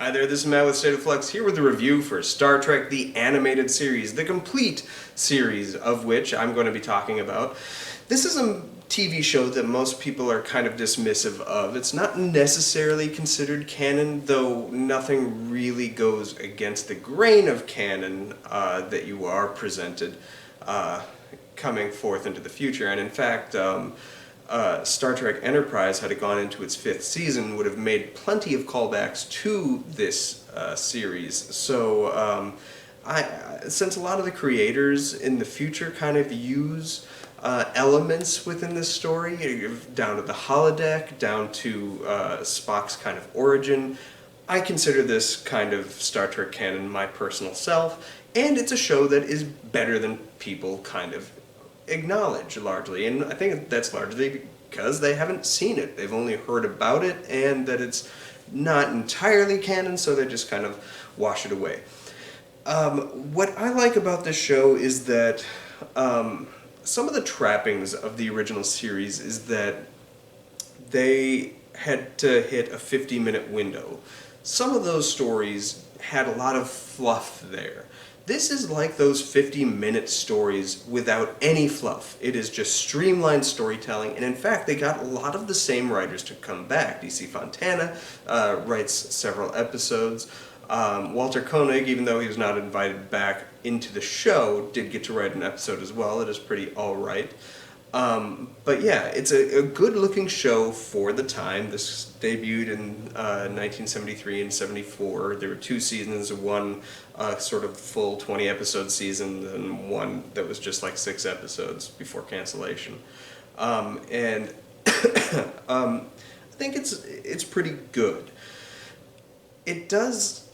Hi there, this is Matt with State of Flux, here with a review for Star Trek the Animated Series, the complete series of which I'm going to be talking about. This is a TV show that most people are kind of dismissive of. It's not necessarily considered canon, though nothing really goes against the grain of canon that you are presented coming forth into the future. And in fact, Star Trek Enterprise, had it gone into its 5th season, would have made plenty of callbacks to this series. So, since a lot of the creators in the future kind of use elements within this story, down to the holodeck, down to Spock's kind of origin, I consider this kind of Star Trek canon my personal self, and it's a show that is better than people kind of acknowledge largely, and I think that's largely because they haven't seen it. They've only heard about it and that it's not entirely canon, so they just kind of wash it away. What I like about this show is that some of the trappings of the original series is that they had to hit a 50-minute window. Some of those stories had a lot of fluff there. This is like those 50-minute stories without any fluff. It is just streamlined storytelling, and in fact, they got a lot of the same writers to come back. DC Fontana writes several episodes. Walter Koenig, even though he was not invited back into the show, did get to write an episode as well. It is pretty alright. But yeah, it's a good-looking show for the time. This debuted in 1973 and 74. There were 2 seasons, one sort of full 20-episode season, and one that was just like 6 episodes before cancellation. And I think it's pretty good. It does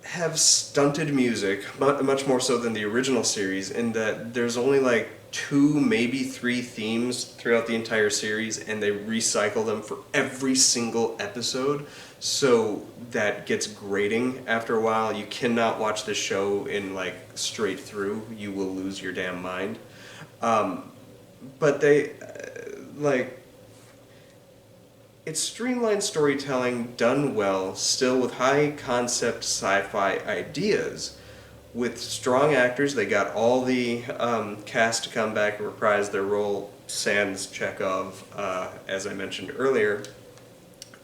have stunted music, much more so than the original series, in that there's only like 2, maybe 3 themes throughout the entire series, and they recycle them for every single episode, so that gets grating after a while. You cannot watch the show in like straight through. You will lose your damn mind. But they it's streamlined storytelling done well, still with high concept sci-fi ideas. With strong actors, they got all the cast to come back and reprise their role, sans Chekhov, as I mentioned earlier.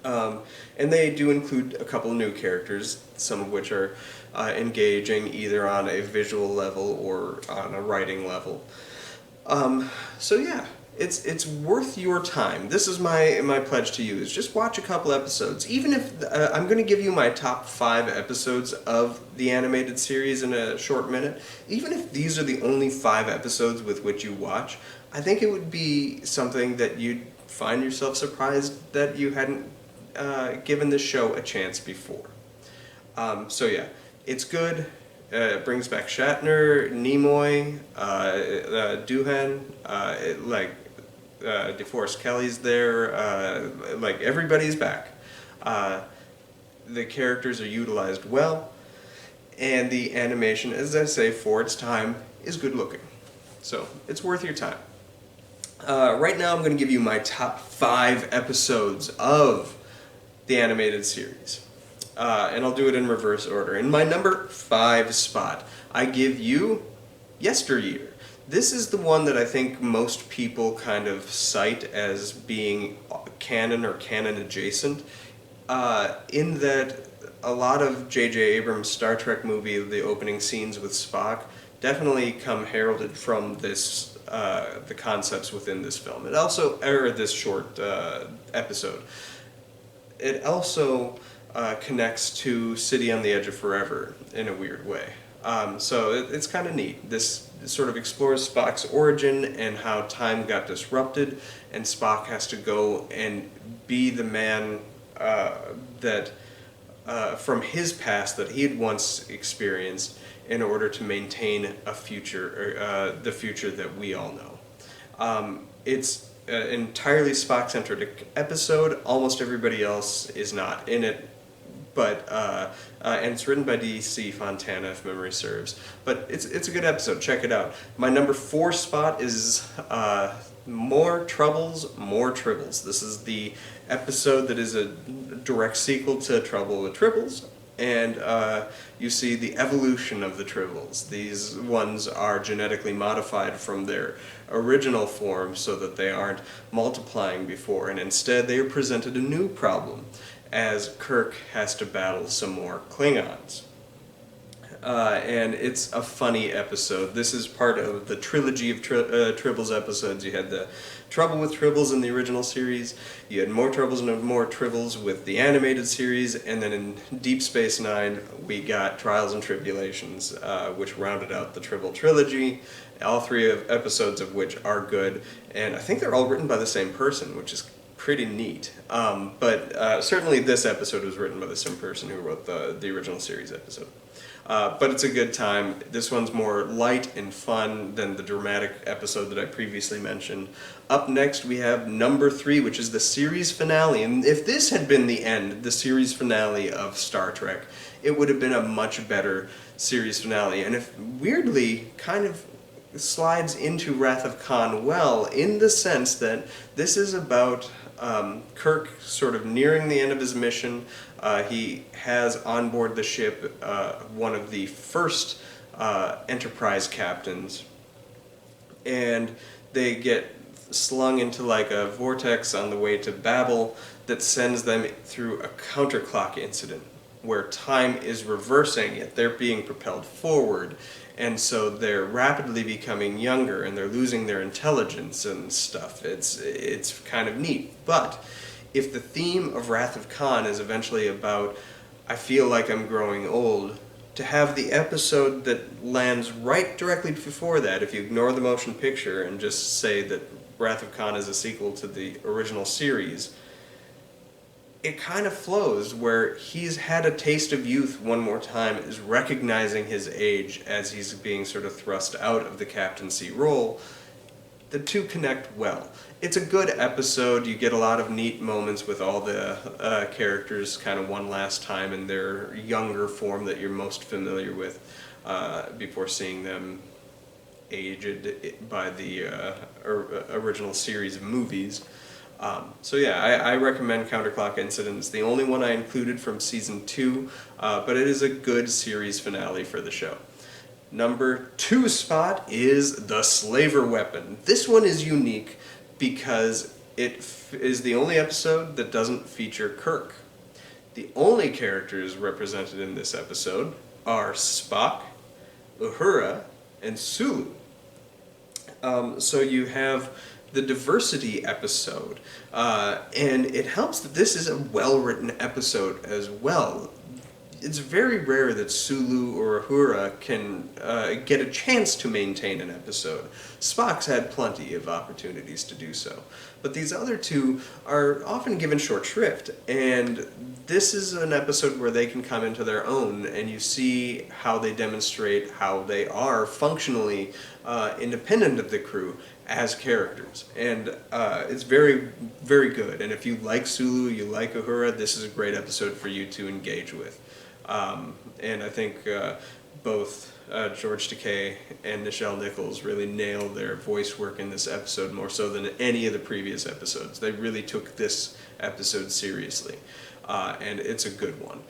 And they do include a couple of new characters, some of which are engaging either on a visual level or on a writing level. So yeah, it's worth your time. This is my pledge to you, is just watch a couple episodes. Even if I'm going to give you my top 5 episodes of the animated series in a short minute, even if these are the only 5 episodes with which you watch, I think it would be something that you'd find yourself surprised that you hadn't given this show a chance before. So yeah, it's good. It brings back Shatner, Nimoy, Doohan, DeForest Kelly's there, like everybody's back. The characters are utilized well, and the animation, as I say, for its time, is good looking. So it's worth your time. Right now I'm going to give you my top 5 episodes of the animated series. And I'll do it in reverse order. In my number 5 spot, I give you Yesteryear. This is the one that I think most people kind of cite as being canon or canon adjacent, in that a lot of J.J. Abrams' Star Trek movie, the opening scenes with Spock, definitely come heralded from this, the concepts within this film. It also, or this short episode. It also connects to City on the Edge of Forever in a weird way. So it's kind of neat. This sort of explores Spock's origin and how time got disrupted, and Spock has to go and be the man that from his past that he had once experienced in order to maintain a future, or the future that we all know. It's an entirely Spock-centric episode. Almost everybody else is not in it, but and it's written by DC Fontana, if memory serves. But it's a good episode. Check it out. My number 4 spot is More Troubles, More Tribbles. This is the episode that is a direct sequel to Trouble with Tribbles. And you see the evolution of the tribbles. These ones are genetically modified from their original form so that they aren't multiplying before, and instead they are presented a new problem as Kirk has to battle some more Klingons. And it's a funny episode. This is part of the trilogy of Tribbles episodes. You had the Trouble with Tribbles in the original series, you had more Troubles and more Tribbles with the animated series, and then in Deep Space Nine we got Trials and Tribulations, which rounded out the Tribble trilogy, all three of episodes of which are good, and I think they're all written by the same person, which is pretty neat. But certainly this episode was written by the same person who wrote the original series episode. But it's a good time. This one's more light and fun than the dramatic episode that I previously mentioned. Up next we have number 3, which is the series finale. And if this had been the end, the series finale of Star Trek, it would have been a much better series finale. And if weirdly kind of slides into Wrath of Khan well, in the sense that this is about Kirk sort of nearing the end of his mission. He has on board the ship one of the first Enterprise captains, and they get slung into like a vortex on the way to Babel that sends them through a counterclock incident where time is reversing, yet they're being propelled forward. And so they're rapidly becoming younger, and they're losing their intelligence and stuff. It's kind of neat. But if the theme of Wrath of Khan is eventually about, I feel like I'm growing old, to have the episode that lands right directly before that, if you ignore the motion picture and just say that Wrath of Khan is a sequel to the original series, it kind of flows where he's had a taste of youth one more time, is recognizing his age as he's being sort of thrust out of the captaincy role. The two connect well. It's a good episode. You get a lot of neat moments with all the characters kind of one last time in their younger form that you're most familiar with before seeing them aged by the original series of movies. So yeah, I recommend Counterclock Incident. It's the only one I included from Season 2, but it is a good series finale for the show. Number 2 spot is The Slaver Weapon. This one is unique because it is the only episode that doesn't feature Kirk. The only characters represented in this episode are Spock, Uhura, and Sulu. So you have the diversity episode, and it helps that this is a well-written episode as well. It's very rare that Sulu or Uhura can get a chance to maintain an episode. Spock's had plenty of opportunities to do so, but these other two are often given short shrift, and this is an episode where they can come into their own, and you see how they demonstrate how they are functionally independent of the crew as characters, and it's very, very good. And if you like Sulu, you like Uhura, this is a great episode for you to engage with. And I think both George Takei and Nichelle Nichols really nailed their voice work in this episode more so than any of the previous episodes. They really took this episode seriously, and it's a good one.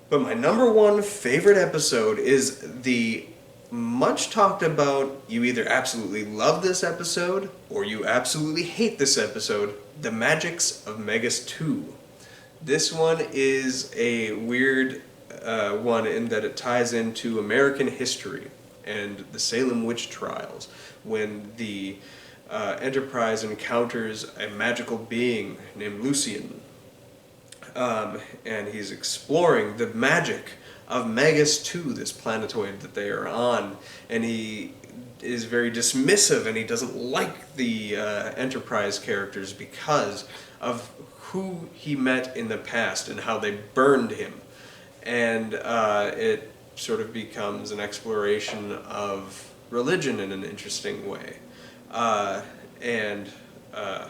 But my number 1 favorite episode is the much talked about, you either absolutely love this episode or you absolutely hate this episode, The Magics of Megas 2. This one is a weird one in that it ties into American history and the Salem witch trials when the Enterprise encounters a magical being named Lucian, and he's exploring the magic of Megas 2, this planetoid that they are on, and he is very dismissive, and he doesn't like the Enterprise characters because of who he met in the past and how they burned him. And it sort of becomes an exploration of religion in an interesting way, and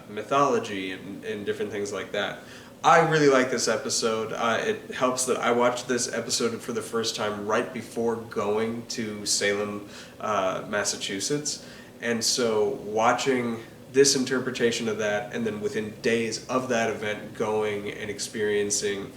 mythology and different things like that. I really like this episode. It helps that I watched this episode for the first time right before going to Salem, Massachusetts. And so watching this interpretation of that, and then within days of that event going and experiencing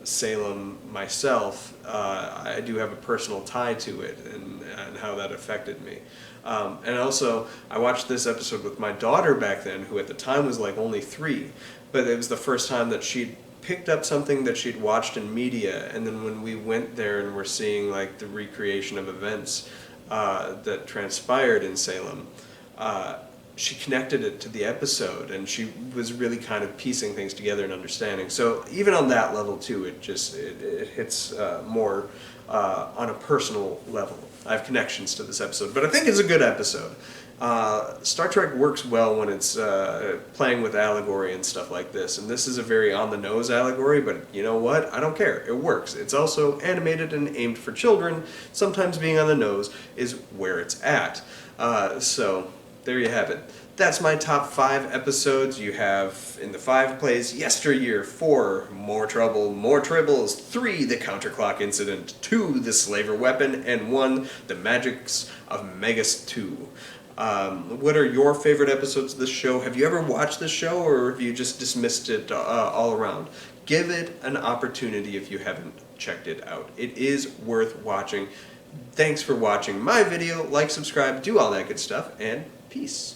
Salem myself, I do have a personal tie to it and how that affected me. And also, I watched this episode with my daughter back then, who at the time was like only 3, but it was the first time that she'd picked up something that she'd watched in media, and then when we went there and were seeing like the recreation of events that transpired in Salem, she connected it to the episode, and she was really kind of piecing things together and understanding. So even on that level too, it hits more on a personal level. I have connections to this episode, but I think it's a good episode. Star Trek works well when it's playing with allegory and stuff like this, and this is a very on-the-nose allegory, but you know what? I don't care. It works. It's also animated and aimed for children. Sometimes being on the nose is where it's at. So there you have it. That's my top 5 episodes. You have in the 5 plays Yesteryear, 4 More Trouble, More Tribbles, 3 The Counterclock Incident, 2 The Slaver Weapon, and 1 The Magics of Megas 2. What are your favorite episodes of this show? Have you ever watched this show, or have you just dismissed it all around? Give it an opportunity if you haven't checked it out. It is worth watching. Thanks for watching my video. Like, subscribe, do all that good stuff, and peace.